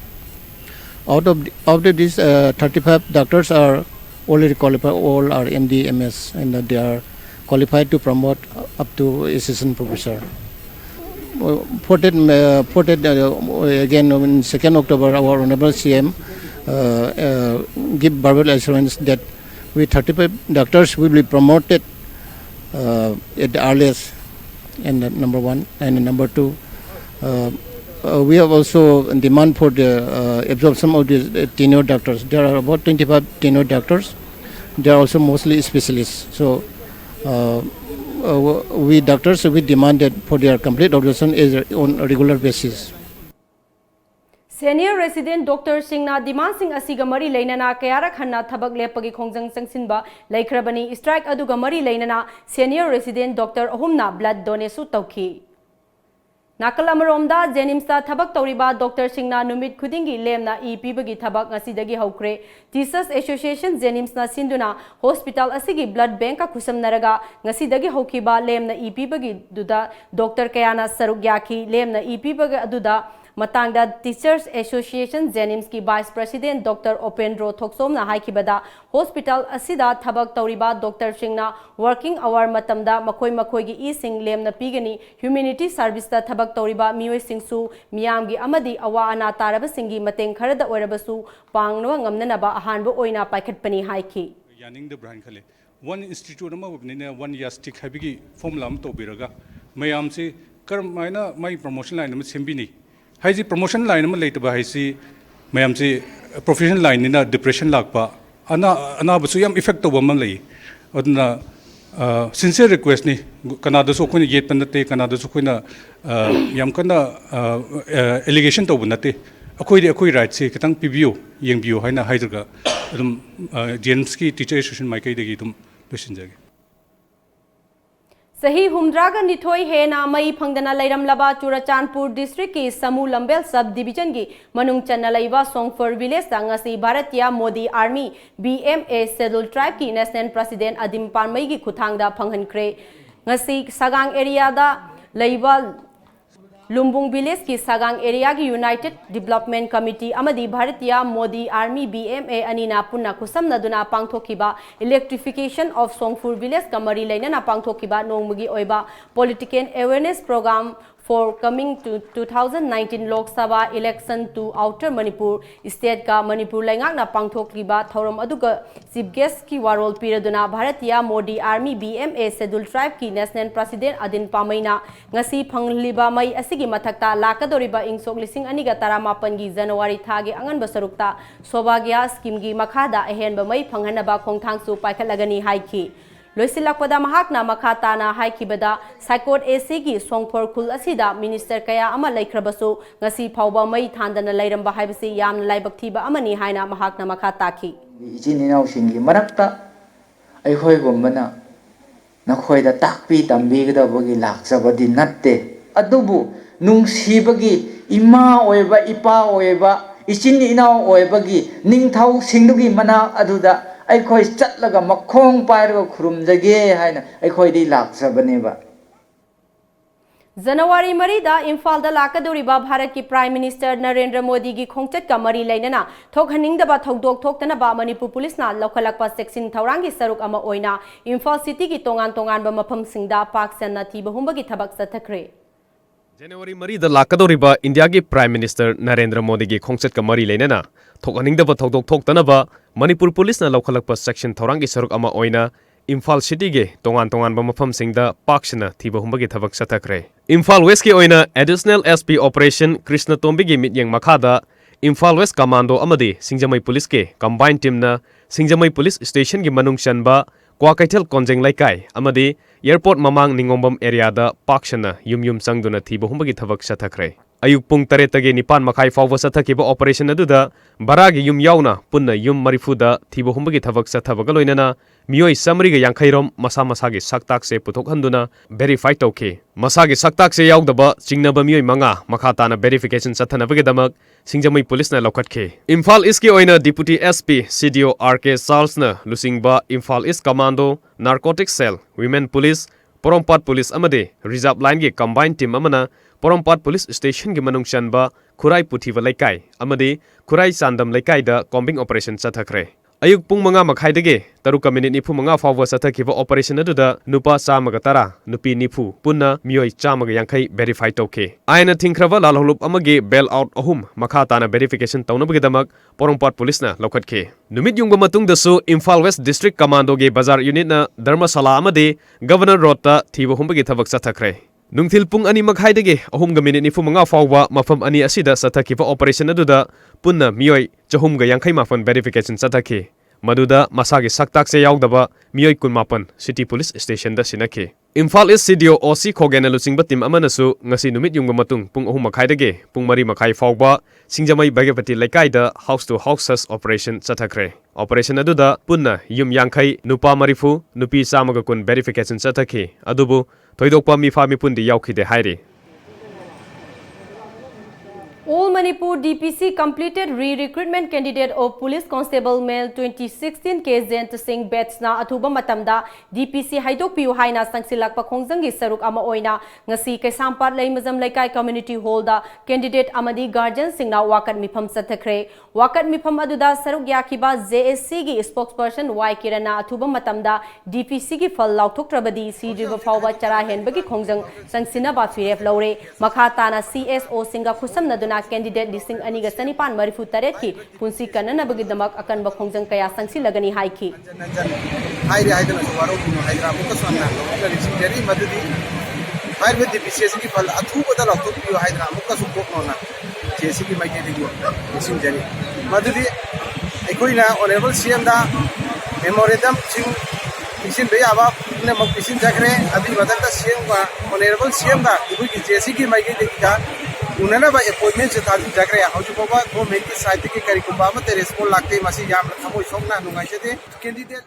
Out of these 35 doctors are already qualified, all are MD, MS, and they are qualified to promote up to assistant professor. Ported again on 2nd October, our Honorable CM give verbal assurance that with 35 doctors will be promoted at the earliest, and number one, and number two, we have also demand for the absorption of the tenure doctors. There are about 25 tenure doctors. They are also mostly specialists. So we doctors we demanded for their complete absorption is on a regular basis. Senior resident Dr. Singna demand sing asiga mari leinana kayara khanna thabak lepagi khongjang changsinba laikhrabani strike aduga mari leinana senior resident Dr. Ahumna blood donation tawki Nakalamaromda Jenimsta Thabak Tauriba Dr. Singna Numit Kudingi Lemna Pibagi Thabak Asidagi Haukre Teachers Association Jenimsna Sinduna Hospital Asigi Blood Bank Kusam Naraga Nasidagi Hokiba Lemna Pibagi Duda Dr. Kayana Sarugyaki Lemna Pibagi Aduda Matangda Teachers Association Jenims ki Vice President Dr. Opendro Thoksomna haikibada Hospital asida thabak tauriba Dr. Singna working hour matamda makoi gi sing lemna pigani humanity service ta thabak tauriba mioi singsu miyam gi amadi awa ana taraba singi mateng kharada oirabasu pangno ngamnanaba ahanbo oina paikhatpani haiki yaning de brand khale one institute one year stick habigi formula to biraga mayam si karmaina my promotion line sembini haji promotion line later ba haisi mayam si professional line in depression lakpa ana basu yam effect to bam lai adna sincere request ni kanada so koina yet panate kanada so koina yam kana allegation to bunate akoi right se kitang pbu yengbiu haina haidaga adum james ki teacher association mai kai degi dum losinjage सही हुमद्रागा निथोई हेना मई फंगदना लैरमलबा Churachandpur district की समू लंबेल sub division की मनुंग चन्ना लैबा सोंगफर village ngasi भारतीय मोदी army BMA schedule tribe की national president अदिम पानमई की खुथांगदा फंगहनख्रे ngasi सगांग area दा लैबा Lumbung village की सगांग एरिया की यूनाइटेड डेवलपमेंट कमिटी अमदी भारतीय मोदी आर्मी BMA अनीना पुन्ना खुसमनदुना पांगथोखिबा इलेक्ट्रिफिकेशन ऑफ सोंगफुर विलेज का मरी लैनना पांगथोखिबा नोंगमुगी ओइबा political awareness programme for coming to 2019 Lok Sabha election to outer Manipur state ka Manipur laingak na pangthokliba thouram aduga chief guest ki warol piraduna Bharatiya Modi Army BMA schedule tribe ki national president Adin Pamaina ngasi phangliba mai asigi mathakta lakadoriba ingsok lising aniga taramapan gi January thage angan basarukta sobagya scheme gi makhada ahenba mai phanghanaba khongthangsu paikhalagani haiki लोइसिलकपदा महाकना मखाताना हाइकिबदा Saikot AC की सोंगफोर खुल असिदा minister कया अमा लैख्रबसु ngasi फावबा मै थांदना लैरंबा हाइबसि याम लाइबक्थिबा अमनि हाइना महाकना मखाताखि इजिनिनाव सिंगी मरक्ता अइखोय गुमबना नखोयदा ताकपि तंबिगदबगी लाक्सबदि नत्ते अदुबु नुंगसिबगी इमा ओयबा इपा ओयबा इचिनिनाव ओयबगी निंगथाव सिंगदुगी मना अदुदा अखोई चलगा मखोंग पायरगा खुरुमजगे हाइना अखोईदी लाक्सबनेबा जनवरी मरीदा इम्फाल दा लाकदोरिबा भारत की प्राइम मिनिस्टर नरेंद्र मोदी की खोंगचट का मरी लेना थोकहनिंगदबा थौदोक थोक्तनबा मणिपुर पुलिस ना लौखलकपा सेक्शन थौरांगी सरुक अमा ओइना इम्फाल सिटी की तोंगान तोंगानबा मफमसिंगदा पाकसना थीबहुंबगी थबक सथखरे जनवरी मरीदा लाकदोरिबा इंडिया की प्राइम मिनिस्टर नरेंद्र मोदी की खोंगचट का मरी लेना थोकहनिंगदबा थौदोक थोक्तनबा मणिपुर पुलिस ना लौखलकपा सेक्शन थौरांगी सरुक अमा ओइना इम्फाल सिटी के तोंगान तोंगानबा मफमसिंगदा पाकसना थीबहुंबगी थबक सथखरे इम्फाल वेस्ट की ओइना एडिशनल SP ऑपरेशन कृष्ण तोंबी की मित्यंग मखादा इम्फाल वेस्ट कमांडो अमदी सिंजमई पुलिस के कंबाइन टीम ना सिंजमई पुलिस स्टेशन की मनुंग चनबा क्वाकैथल कोंजेंग लाइकाई अमदी एयरपोर्ट ममांग निंगोंबम एरिया दा पाकसना युम संगदुना थीबहुंबगी थबक सथखरे अयुक पुंग 3 तगे 9 मखाई फावबा सथखिबा ऑपरेशन अदुदा बरागी युम यावना पुन्ना युम मरिफुदा थीबहुंबगी थबक सथबगा लोइनना मियोई समरिगा यांखैरोम मसा मसागी सक्ताक से पुथोकहंदुना वेरीफाई तौखे मसागी सक्ताक से यावदबा चिंगनबा मियोई मंगा मखाताना वेरिफिकेशन सथनबगेदमक सिंजमई पुलिस ना लौखटखे इम्फाल ईस्ट की ओइना deputy SP CDO RK Charles ना लुसिंगबा Imphal east commando narcotic cell women police Porompat police अमदे रिजर्व लाइन की कंबाइन टीम अमना पोरोमपाट पुलिस स्टेशन की मनुंग चनबा खुराई पुथीबा लैकाई अमदे खुराई चांदम लैकाईदा कॉम्बिंग ऑपरेशन सथखरे अयुक पुंग 5 मखाइदगे 3 मिनिट 95 फावबा सथखिबा ऑपरेशन अदुदा नुपा 110 नुपी 90 पुन्ना मियोई 150 वेरीफाई तौखे आयना थिंख्रबा लालहलुप अमगे bail out अहुम मखाताना verification तौनबगेदमक Porompat police ना लौखटखे नुमित युंगबा मतुंगदसु इम्फाल वेस्ट डिस्ट्रिक्ट कमांडो गे बाजार यूनिट ना धर्मशाला अमदे गवर्नर रोड ता थीबहुंबगी थबक सथखरे नुंगथिल पुंग 2 मखाइदगे 3 मिनिट 95 फावबा मफम अनि असिदा सथखिबा ऑपरेशन अदुदा पुन्ना मियोई 450 वेरिफिकेशन सथखे मदुदा मसागी सक्ताक से यावदबा मियोई 19 सिटी पुलिस स्टेशन दा सिनखे इम्फाल ईस्ट CDO OC खोगेना लुसिंगबा टीम अमनसु ngasi नुमित युंगबा मतुंग पुंग 3 मखाइदगे पुंग 3 मखाइ फावबा सिंजमई बगेपति लेकाइदा house to house search operation सथखरे ऑपरेशन अदुदा पुन्ना युम यांखै नुपा मरिफु नुपी 100 वेरिफिकेशन सथखे अदुबु थोइदोकपा मिफा मिपुंदी यावखिदे हाइरे All Manipur DPC completed re-recruitment candidate of Police Constable Male 2016 के जेंट सिंह बैट्सना अथुबा मतमदा DPC हाइदोकपियु हाइना संगसिलकपा खोंगजंगी सरुक अमा ओइना ngasi कैसामपाट लैमजम लैकाई कम्युनिटी हॉल दा कैंडिडेट अमदी गार्जियन सिंगना वाकट मिफम सथखरे वाकट मिफम अदुदा सरुक याखिबा JSC की स्पोक्सपर्सन वाई किरणा अथुबा मतमदा DPC की फल लाउथोक्ट्रबदी सीजिबा फावबा चरा हेनबगी खोंगजंग संगसिनबा फिरेफ लौरे मखाताना CSO सिंगा खुसम नदुना Bijoyna candidate listing aniga sanipan marifu tareki punsi kanana bagidamak akan bakhongjang kaya sangsi lagani haiki. Hairi haidana waro kino haidra muka sanna listing dari madudi hair with the BCS की फल अथूप दल अथूप की hydra मुक्का सुपोक नौना जैसे कि मैं कहती हूँ इसी जरी मधुदी कोई ना ऑनरेबल सीएम दा मेमोरेंडम सिंह इसी बे आवा ने मग इसी जगह अभी बदल दा सीएम का ऑनरेबल सीएम का कोई जैसे कि मैं कहती हूँ उन्हें ना भाई अपॉइंटमेंट से ताज़ी जगह है जो बाबा गवर्नमेंट की साइड के करिकुलम में तेरे स्कूल लगते मसी याम थमो शोकना नुंगाई से candidate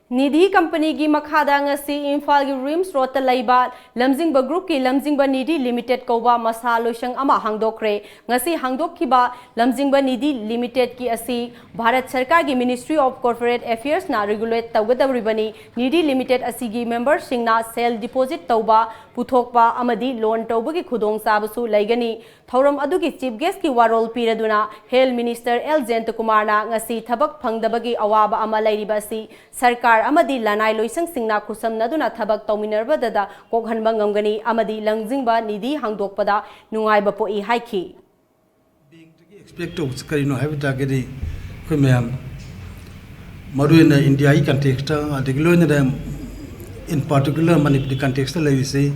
Nidhi company gi makhada ngasi Imphal gi Rims Road ta laiba Lamjingba group ki Lamjingba Nidhi Limited koba masa loisang ama hangdokre ngasi hangdokhiba Lamjingba Nidhi Limited ki asi Bharat Sarkar gi Ministry of Corporate Affairs na regulate tawgadawribani Nidhi Limited asi gi member singna sale deposit tawba puthokpa amadi loan tawba gi khudong sabasu laigani thouram adugi chief guest ki warol piraduna Health Minister L Jayant Kumar na ngasi thabak phangdabagi awaba ama lairiba si sarkar amadi lanai loisang singna khusam naduna thabak tawminerba dada kokhanba ngamgani amadi langjingba nidhi hangdokpada nungaiba poi haiki expect to karino habita gedi ko meam maruina India I context particularly in particular Manipur context la se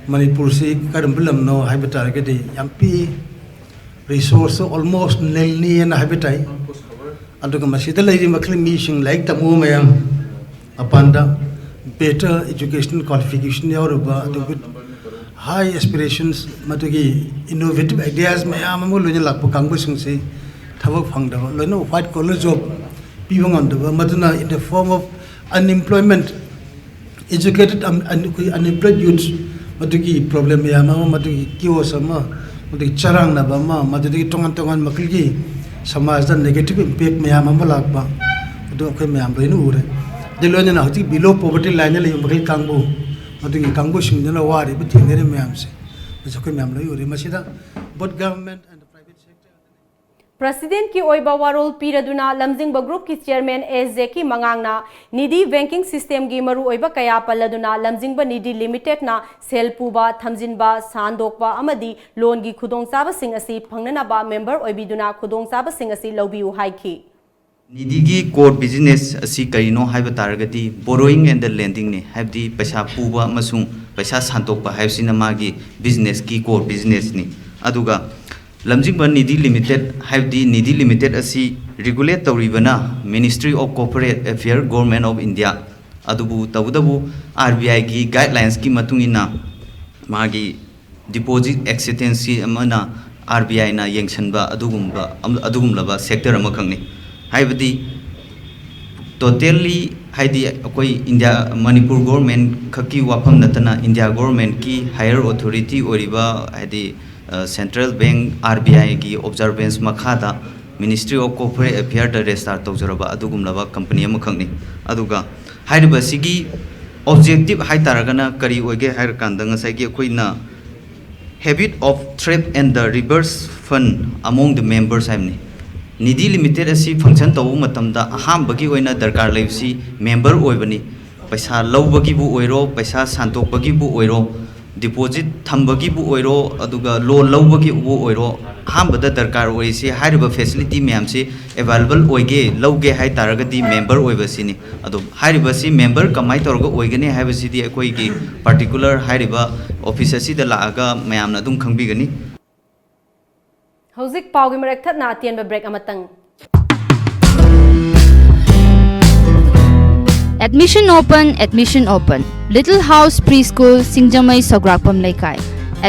Manipur se karambulam no habita gedi yampi resource almost nil ni na habita aduga masida lai makli mission like the meam apanda better educational qualification yaruba aduga high aspirations matugi innovative ideas mayam mo loina lakpo kangbu singse thabak phangda loina white collar job pibang andaba maduna in the form of unemployment educated unemployed youths matugi problem mayam matugi kios ama matugi charang na ba ma matugi tongan makli samaj da negative impact mayam lakpa adu akhoi mayam loina ure दिलोने ना होती below poverty line ले मगल कांगबो मधुगी कांगबो सिंगना वारी बथिंगे रे ma'am से जको ma'am लो योरे मसिदा both government and the private sector President ki oiba warol piraduna Lamjingba group ki chairman SJ ki mangangna Nidhi banking system gi maru oiba kaya paladuna Lamjingba Nidhi Limited na sel puba thamjinba sandokba amadi loan gi khudong saba sing asi phangnana ba member oibiduna khudong saba sing asi lobiu haiki Nidhi core business asi karino haiba taragati borrowing and the lending ne habdi paisa puba masung paisa santokpa haibsina magi business ki core business ni aduga Lamjingba Nidhi Limited habdi Nidhi Limited asi regulate tawribana Ministry of Corporate Affairs Government of India adubu tawdabu RBI gi guidelines ki matungina magi deposit acceptance amana RBI na yengsanba adugumlaba sector amakangni हाइबदी totally हाइदी अकोई India Manipur government खकी वाफम नतना India government की higher authority ओरिबा हाइदी central bank RBI की ऑब्जर्वेंस मखादा ministry of corporate affair the restart तौजरबा अदुगुमलबा कंपनी अमखंगनी अदुगा हाइबसिगी ऑब्जेक्टिव हाइ तारगना करी ओगे हायर कांदंग साइगी अकोइना habit of thrift and the reserve fund among the members हाइमनी Nidhi Limited asi function tawu matamda aham bagi oina darkar leisi member oibani paisa low bagi bu oiro paisa santok bagi bu oiro deposit tham bagi bu oiro aduga loan low bagi bu oiro aham bada darkar oisi hariba facility ma'am se available oige lawge hai taragadi member oibasini adu hariba si member kamai torga oigani haibasi di akoi gi particular hariba office asi da laaga ma'am na dum khangbigani Hauzik pau gi marak that na atian ba break amatang Admission open Little House Preschool Singjamai Sograkpam Laikai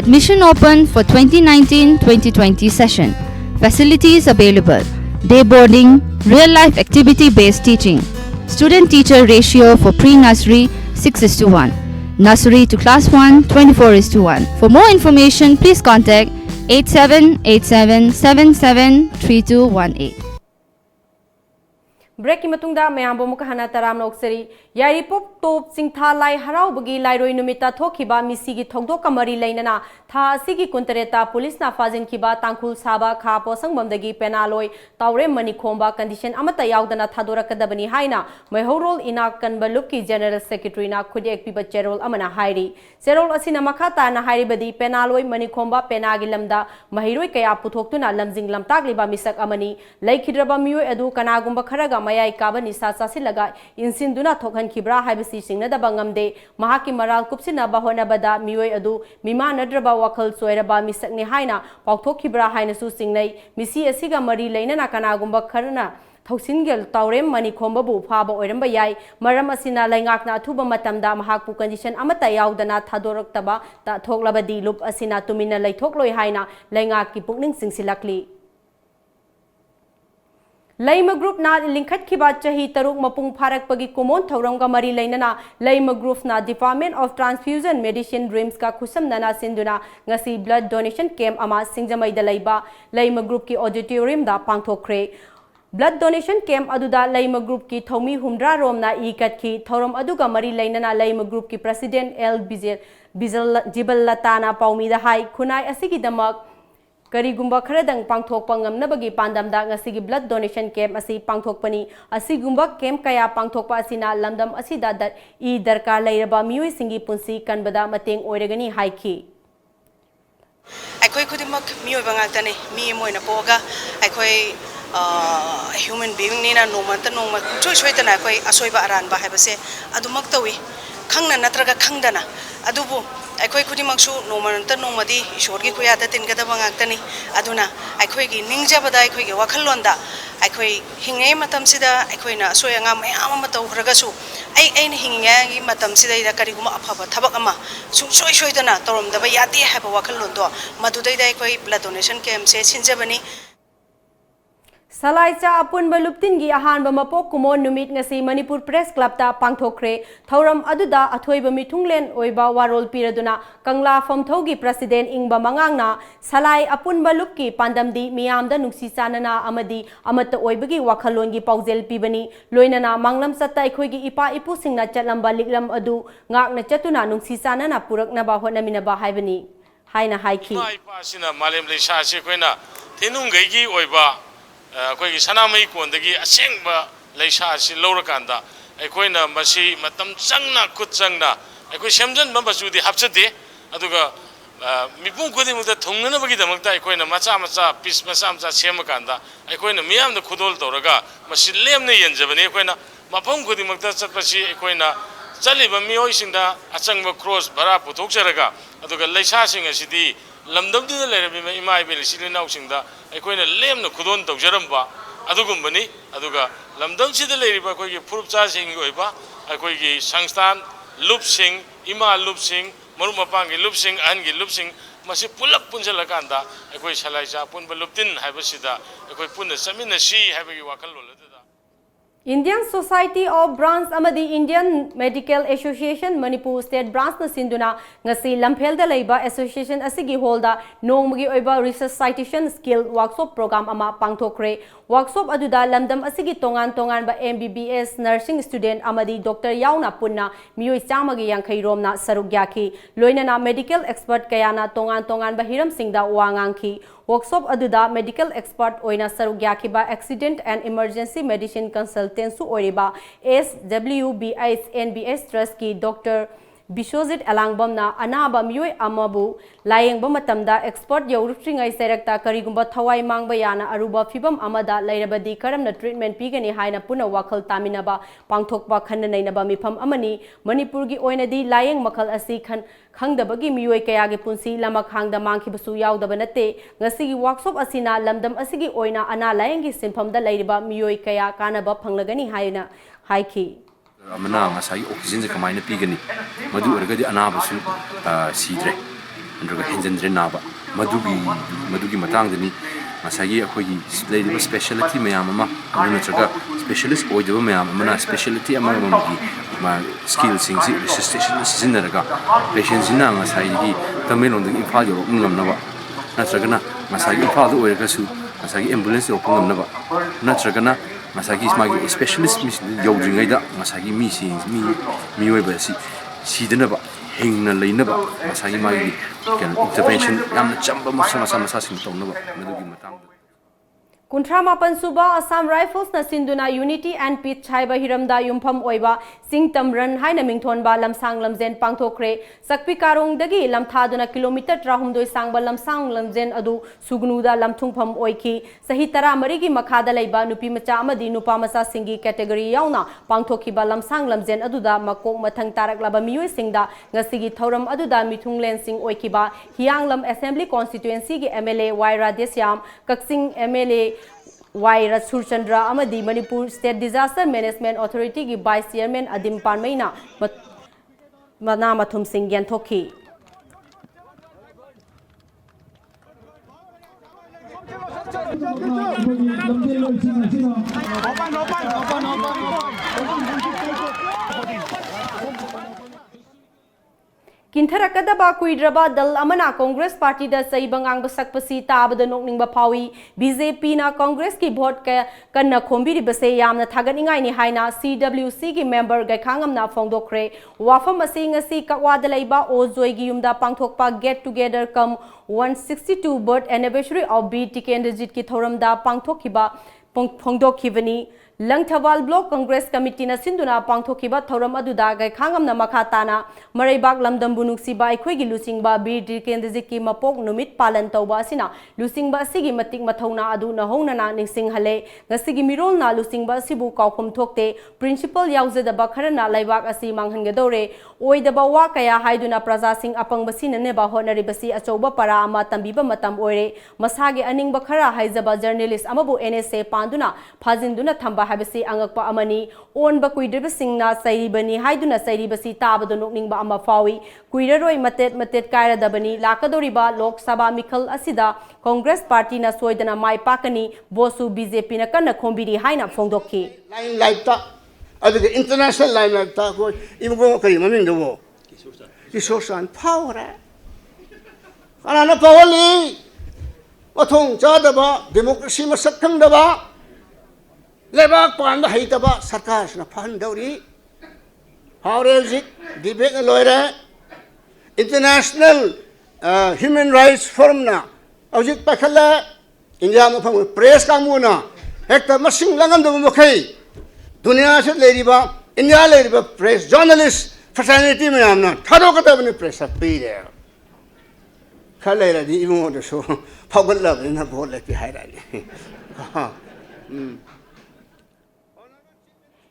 Admission open for 2019-2020 session Facilities available Day boarding Real life activity based teaching Student teacher ratio for pre-nursery 6:1 Nursery to class 1 24:1 For more information please contact 8787773218 Break ki matungda mayam bo muka hana taram na oksari yari pop top singtha lai harau bagi lairoi numita thokiba misigi thogdok kamari lainana tha asigi kuntareta police na fajin kiba tangkhul saba kha posang bamdagi penaloi taure manikhomba condition amata yaudana thadora kadabani haina maihorol inak kanba lupki general secretary na khudek piba cherol amana hairi cherol asina makhata na hairibadi penaloi manikhomba penagi lamda mahiroi kaya puthoktuna lamjing lamtak liba misak amani laikhidraba miyo edu kanagumba kharaga mayai kaba nisa sasilaga insinduna thokhan kibra haibisi singnadaba ngamde mahaki maral kupsinaba honabada miyoi adu mimanadraba wakhal soiraba misakni haina pauthokibra haina su singnai misi asiga mari lainana kanagumba kharna thausingal taurem manikhomba bu phaba oiramba yai maram asina laingakna athuba matamda mahakpu condition amata yaudana thadoroktaba ta thoklabadi lup asina tumina laithokloi haina laingak ki pukning singsilakli Laima group na linkhat kiba chahi taruk mapung pharak pagi kummon thouram ga mari lainana Laima group na Department of Transfusion Medicine Dreams ka khusam nana sinduna ngasi blood donation camp ama singjamai da laiba Laima group ki auditorium da pangthokhre blood donation camp aduda Laima group ki thomi humdra rom na ikat ki thouram aduga mari lainana Laima group ki president L Bijoyna paumi da hai khunai asigi damak Karigumba kharadang pangthokpa ngamnabagi pandamda ngasigi blood donation camp asi pangthokpani asigumba camp kaya pangthokpa asina lamdam asida dat I darkar lairaba mioi singi punsi kanbada mateng oiragani haiki Aikoi khudimak mioi bangaktane mi moina poga aikoi human being nina nomanta noma choi tana aikoi asoiba aranba haibase adumak tawi khangna natraga khangdana adubu aikoi khudimaksu nomanta nomadi ishorgi khuyada tingada bangakani aduna aikoi gi ningjabada aikoi gi wakhalonda aikoi hingai matamsida aikoi na soyanga mayam ama tawhragasu aina hingai gi matamsida ida kariguma afaba thabak ama soi dana toromdaba yati haba wakhallondo madudai dai aikoi blood donation camp se sinjabani Salaicha apun baluptin gi ahan ba mapok kummon numit ngasi Manipur Press Club ta pangthokhre thouram aduda athoi ba mithunglen oiba warol piraduna kangla famthogi president ingba mangangna salai apun balup ki pandamdi miyamda nungsi chanana amadi amata oibagi wakhalon gi paujel pibani loinana manglam satta ikhoi gi ipa ipu singna chatlamba liklam adu ngakna chatuna nungsi chanana purakna ba honamina ba haibani haina haiki ipa sina malem leisa se koina thenungai gi oiba koi sanamai kondagi asengba leisa si lorakanda aikoina masi matam changna khut changna aiko semjan bambasudi hapchade aduga mipung kodi mukta thungnana bagi damakta aikoina macha pis macha semakanda aikoina miyamda khudol toraga masi lemne yenjabani aikoina mapung kodi mukta chatpasi aikoina chaliba miyoi singda achangba cross bara puthokjaraga aduga leisa sing asidi lamdamduna leirabima ima ibel silinau singda aikoina lemna khudon tawjaramba adugumbani aduga lamdam sida leiriba koi gi phurupcha sing oiba akoi gi sangstan lupsing ima lupsing maru mapangi lupsing angi lupsing masi pulap punjalakanda akoi salaicha punba luptin haibasida akoi punna samina si haibagi wakal lolada Indian Society of Branch amadi Indian Medical Association Manipur State Branch na sinduna ngasi lamphel da leiba association asigi holda nongmagi oiba research citation skill workshop program ama pangthokhre workshop aduda lamdam asigi tongan ba MBBS nursing student amadi doctor yauna punna mioi chamagi yankhai romna sarugyaki loinana medical expert kayana tongan ba hiram singda wangangki workshop aduda medical expert oina sarugyaki ba accident and emergency medicine consultant su oriba SWBS NBS trust ki Dr. Bijoyna alangbamna anaba mioi amabu layengba matamda expert yaurupringai serakta karigumba thawai mangba yana aruba fibam amada lairabadi karamna treatment pigani haina puna wakhal taminaba pangthokpa khannainaba mifam amani Manipurgi oinadi layeng makhal asi khangdabagi mioi kayagi punsi lama khangda mangkhibasu yaudaba nate ngasigi workshop asina lamdam asigi oina ana layengi sinfamda lairiba mioi kaya kanaba phanglagani haina haiki amana ngasai oxygen kamaina pigani madu ergadi anabasu sidre androga henjendre naba madugi matangdani ngasai akhoi leiriba specialty mayam ama aduna chaga specialist oidaba mayam amana specialty ama mamgi ma skill singsi resuscitation sizinaraga patient sina ngasai gi tamen onding imphal yo ngamnaba natragana ngasai imphal do oiragasu ngasai ambulance yo pungamnaba natragana masagi smagi specialist mis yodringai da masagi mi si mi oi ba si dana ba hingna leina ba masagi magi kan intervention yam chamba masa sing tong na ba madugi matang Kuntra mapan suba Assam Rifles na sinduna Unity and Peace Chaiba Hiramda Yumpham Oiba Sing Tamran Haina Mingthon ba Lamsang Lamzen Pangthokhre Sakpi Karong dagi Lamthaduna kilometer trahumdoi sangba Lamsang Lamzen adu Sugnuda Lamthungpham Oiki Sahitara Marigi Makhada Laiba Nupi Macha amadi Nupa Masa Singi category yauna Pangthokhiba Lamsang Lamzen aduda Makok Mathang Taraklaba Miyoi Singda Ngasigi thouram aduda Mithunglen Sing Oikiba Hianglam Assembly Constituency gi MLA Waira Desyam Kaksing MLA Waira Surchandra amadi Manipur State Disaster Management Authority ki Vice Chairman Adim Parmaina Mana Mathum Singh Yanthokhi Kintarakadaba Kuidraba Dal Amana Congress Party da Saibangang Basakpasi Tabada Nokning Bapawi BJP na Congress ki vote ka kanna khombiri base yamna thaganingai ni haina CWC ki member ga khangam na phongdokhre wafam asing asi kakwada laiba ozoi gi yumda pangthokpa get together come 162 birth anniversary of Bir Tikendrajit ki thouram da pangthokhiba phongdokhibani Langthawal Block Congress Committee na sinduna pangthokiba thouram aduda gai khangam na makhatana Maraibak Lamdam Bunuksiba Aikhoigi Lusingba Bir Tikendrajit ki mapok numit palan tauba asina Lusingba asigi matik mathauna adu na hongnana ningsing hale ngasigi mirol na Lusingba asibu kaukhom thokte principal yauzadaba kharana laibak asi manghangadore oidaba wa kaya haiduna praja sing apang basina neba honari basi achoba para ama tambiba matam oire masage aningba khara haizaba journalist amabu NSA panduna phajinduna thamba habasi angakpa amani on ba kuidreba singna sairibani haiduna sairibasi tabado nokningba ama fawi kuiraroi matet kaira dabani lakadoriba lok sabha mikhal asida Congress Party na soidana mai pakani bosu BJP na kana khombiri haina phongdokhi line light ta aduga international line light ta ko imgo kari maming do kisosan power ana na pawali mathong chadaba democracy masak thangdaba Lebak panda haitaba sarkar na phandauri haurezik debate loire international human rights forum na awjik pakhala India ma phang press kamuna hekta masing langam do mokai dunia se leriba India leriba press journalist fraternity me amna tharo kata bani press pe re khala di imo do so phawgal la na bol la ki haira ni ha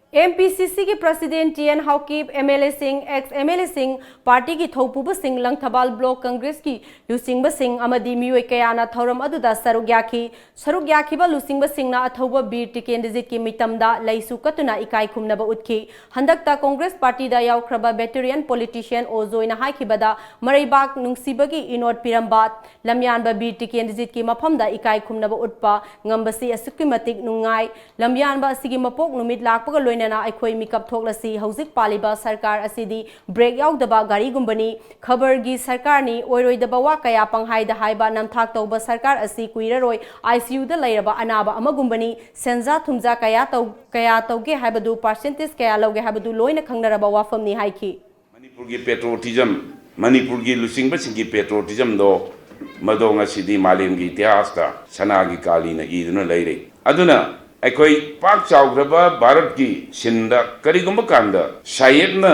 MPCC की president TN Haokip MLA Singh ex MLA Singh party की थौपुब Singh लंगथबाल block Congress की लुसिंग सिंह अमदी मियोय कयाना थौरम अदुदा सरुक याखिबा लुसिंग सिंह ना अथौब बीर टिकेंद्रजित की मितमदा लैसु कतुना इकाई खुमनबा उठखी हंदकता Congress party दा यावख्रबा veteran politician ओजोइना हाइखिबदा मरैबाक नुंगसिबगी इनोट पिरंबा लमयानबा बीर टिकेंद्रजित की मफमदा इकाई खुमनबा उठपा ngambasi asukki matik nungai lamyanba asigi mapok numit lakpaga loinana aikhoi mikap thoklasi hauzik paliba sarkar asidi break yaudaba gari gumbani khabar gi sarkar ni oiroidaba wa kaya panghai da haiba namthak tauba sarkar asi kuiraroi ICU da lairaba anaba amagumbani senza thumja kaya tauge haibadu percentage kaya loge haibadu loina khangnaraba wafamni haiki Manipur gi patriotism Manipur gi lusingba singi patriotism do madong asidi malem gi ityas ta sanagi kali na iduna leire aduna aikoi pak chaugraba bharat ki sinda karigumba kanda sayed na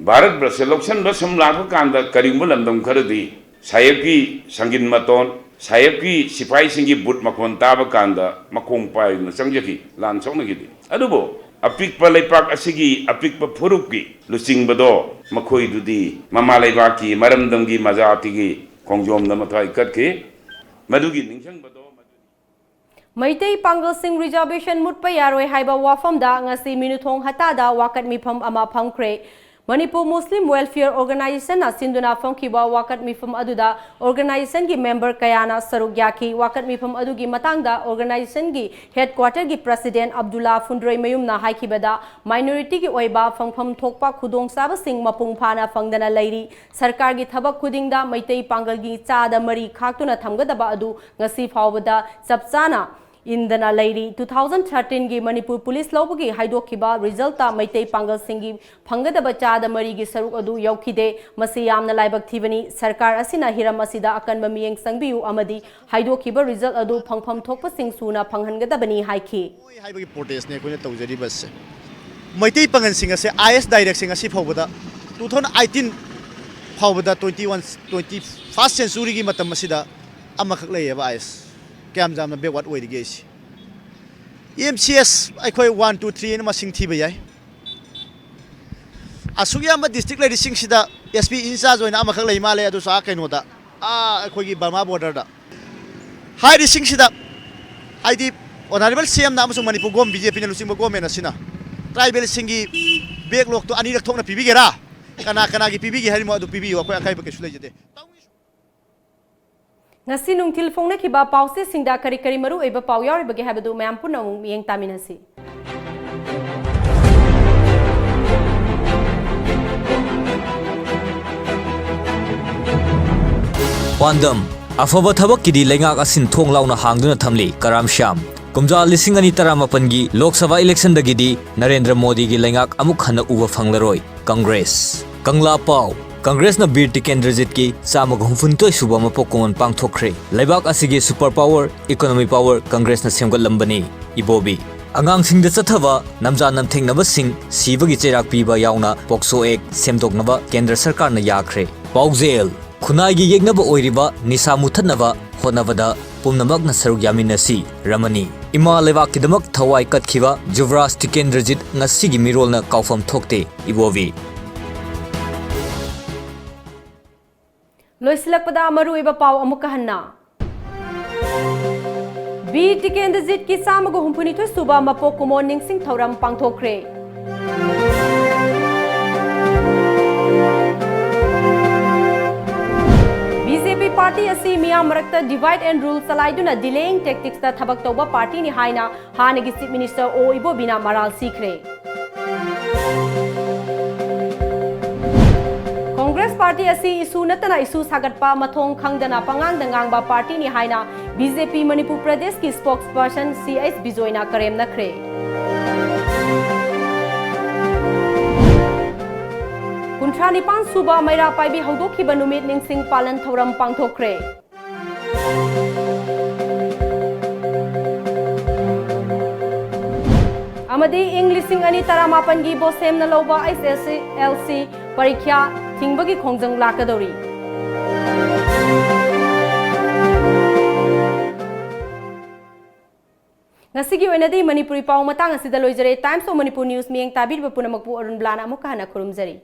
bharat brase loksan ba samlakha kanda karigumba lamdam kharadi sayed ki sangin maton sayed ki sipai singi but makhon taba kanda makhong pai na sangjaki lan songna gi adubo apik pa leipak asigi apik pa phuruk ki lusingba do makhoi dudi mama leipak ki maramdam gi majati gi kongjom na mathai katke madugi ningsang bado Maitei Pangal Singh reservation mutpa yaroi haiba wafam da ngasi minuthong hatada wakat mifam ama phangkhre Manipur Muslim Welfare Organization na sinduna phangkhiba wakat mifam aduda organization gi member kayana saruk yaki wakat mifam adugi matangda organization gi headquarter gi president Abdullah Fundroi mayum na haikibada minority gi oiba phangpham thokpa khudong saba sing mapung phana phangdana lairi sarkar gi thabak khudingda Maitei Pangal gi chada mari khaktuna thamgadaba adu ngasi phawbada chapchana Indana Lady 2013 gi Manipur Police Lobagi Haidokiba Resulta Maitei Pangal Singi Pangada Bachada Marigi Saruk Adu Yaukide Masiyamna Laibak Tivani Sarkar Asina Hiram Asida Akan Bamieng Sangbiu Amadi Haidokiba Result Adu Pangpam Thokpa Sing Suna Panghangada Bani Haiki. Haibagi protest ne kone tawjari bas Maitei Pangan Sing ase IS direct sing ase phawbada 2018 phawbada 21st century gi matam asida amakhak leyaba IS Cam jam na backward way the gate. EMCS I call 1, 2, 3 in Masing Tibay. Asuyama district like the Sing Sida, SP Insas when Amakale Male to Sakanoda. I call Bama border. Hi, the Sing Sida. I did honorable CM Namus Manipugom, BJP Lusimogom and Asina. Tribal Singi, big look to Anita Tona Pibigera. Kanaki Pibi, Harimo to Pibi or Kaibaka. Ngasi nungtil phone ki ba pause singda kari kari maru eba pau yaw bage habadu mayam puna mieng taminasi. Pandam afaba thabak kidi lengak asin thong launa hangduna thamli karam sham kumja lising ani taramapan gi Lok Sabha election dagidi Narendra Modi gi lengak amuk hana uwa phanglaroi Congress Kangla Pau Congress na Bir Tikendrajit ki samag humfuntoi suba mapok kummon pangthokhre laibak asigi super power economy power Congress na semgat lambani ibobi angang sing da chathaba namja namtheng naba sing sibagi cherak piba yauna pokso ek semdok naba kendra sarkar na yakhre paujel khunai gi yegnaba oiriba nisa muthanaba honabada pumnamak na saruk yaminasi ramani ima lewak kidamak thawai katkhiba Juvraj Tikendrajit ngasigi mirol na kaufam thokte ibobi Loisilakpada amaru eba pau amuka hanna. Bir Tikendrajit ki samago humpuni to suba mapok kummon ningsing thouram pangthokhre. BJP party asi meeyam marakta divide and rule challaiduna delaying tactics ta thabak touba partyni haina hannagi chief minister O.Ibobina maral sikhre. Congress Party asi isu nattana isu sagatpa mathong khangdana pangangda ngangba partyni haina BJP Manipur Pradesh ki spokesperson Bijoyna karemnakhre. Kuntranipan suba meira paibi haudokiba numit ningsing palan thouram pangthokhre. Amadi Englishing ani taramapan gi bosem na loba SSLC parikya tingbagi khongjang lakadori. Ngasigi oinadi Manipuri pau matang asida loijare Times of Manipur News mieng tabir bapunamakpu ARUNBALA amuka hana khurumjari.